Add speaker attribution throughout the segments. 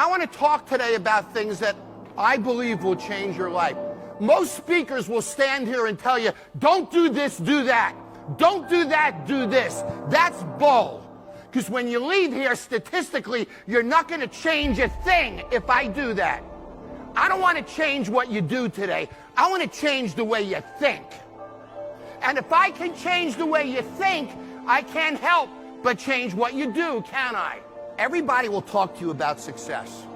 Speaker 1: I want to talk today about things that I believe will change your life. Most speakers will stand here and tell you, don't do this, do that. Don't do that, do this. That's bull. Because when you leave here, statistically, you're not going to change a thing if I do that. I don't want to change what you do today. I want to change the way you think. And if I can change the way you think, I can't help but change what you do, can I? Everybody will talk to you about success.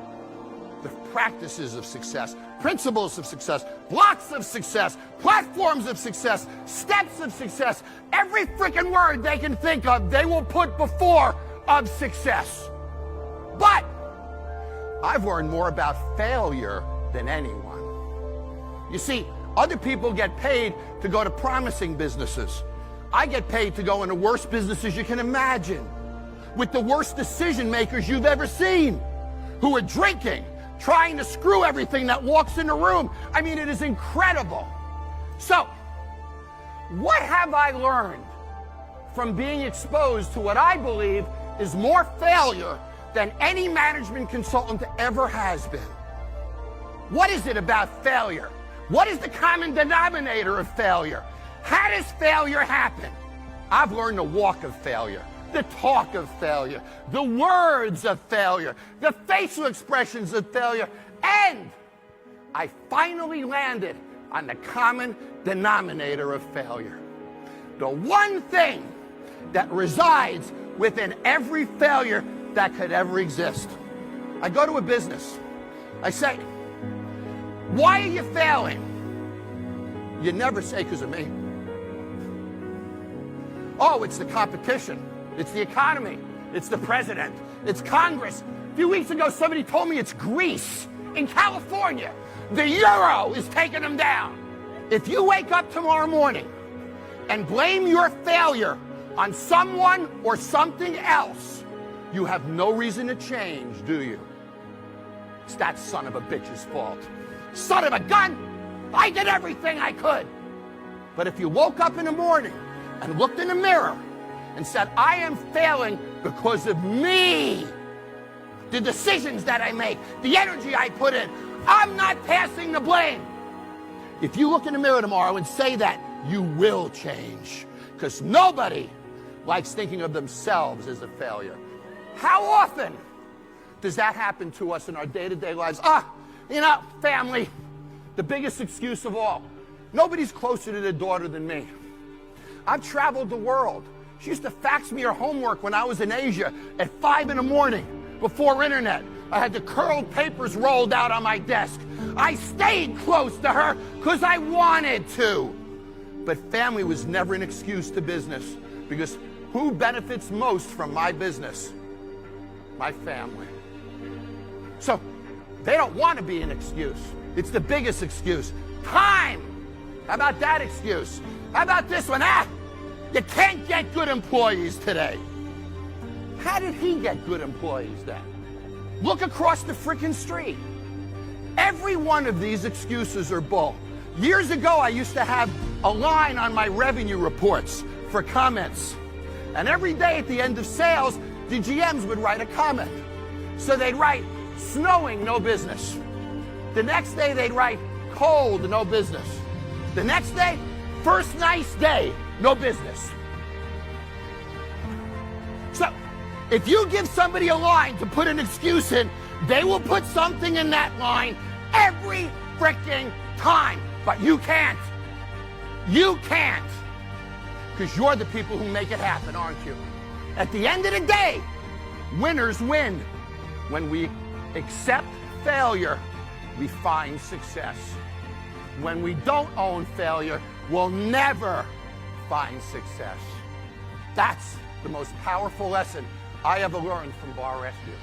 Speaker 1: The practices of success, principles of success, blocks of success, platforms of success, steps of success. Every freaking word they can think of, they will put before of success. But I've learned more about failure than anyone. You see, other people get paid to go to promising businesses. I get paid to go into worst businesses you can imagine, with the worst decision makers you've ever seen, who are drinking, trying to screw everything that walks in the room. I mean, it is incredible. So, what have I learned from being exposed to what I believe is more failure than any management consultant ever has been? What is it about failure? What is the common denominator of failure? How does failure happen? I've learned the walk of failure, the talk of failure, the words of failure, the facial expressions of failure, and I finally landed on the common denominator of failure. The one thing that resides within every failure that could ever exist. I go to a business. I say, why are you failing? You never say because of me. Oh, it's the competition. It's the economy. It's the president. It's Congress. A few weeks ago, somebody told me it's Greece in California. The euro is taking them down. If you wake up tomorrow morning and blame your failure on someone or something else, you have no reason to change, do you? It's that son of a bitch's fault. Son of a gun! I did everything I could. But if you woke up in the morning and looked in the mirror and said, I am failing because of me, the decisions that I make, the energy I put in, I'm not passing the blame. If you look in the mirror tomorrow and say that, you will change. Because nobody likes thinking of themselves as a failure. How often does that happen to us in our day-to-day lives? Family, the biggest excuse of all. Nobody's closer to their daughter than me. I've traveled the world. She used to fax me her homework when I was in Asia at 5 in the morning before internet. I had the curled papers rolled out on my desk. I stayed close to her because I wanted to. But family was never an excuse to business, because who benefits most from my business? My family. So they don't want to be an excuse. It's the biggest excuse. Time. How about that excuse? How about this one? You can't get good employees today. How did he get good employees then? Look across the frickin' street. Every one of these excuses are bull. Years ago, I used to have a line on my revenue reports for comments. And every day at the end of sales, the GMs would write a comment. So they'd write, snowing, no business. The next day, they'd write, cold, no business. The next day, first nice day, no business. So, if you give somebody a line to put an excuse in, they will put something in that line every freaking time. But you can't. You can't. Because you're the people who make it happen, aren't you? At the end of the day, winners win. When we accept failure, we find success. When we don't own failure, we'll never find success. That's the most powerful lesson I ever learned from bar rescue.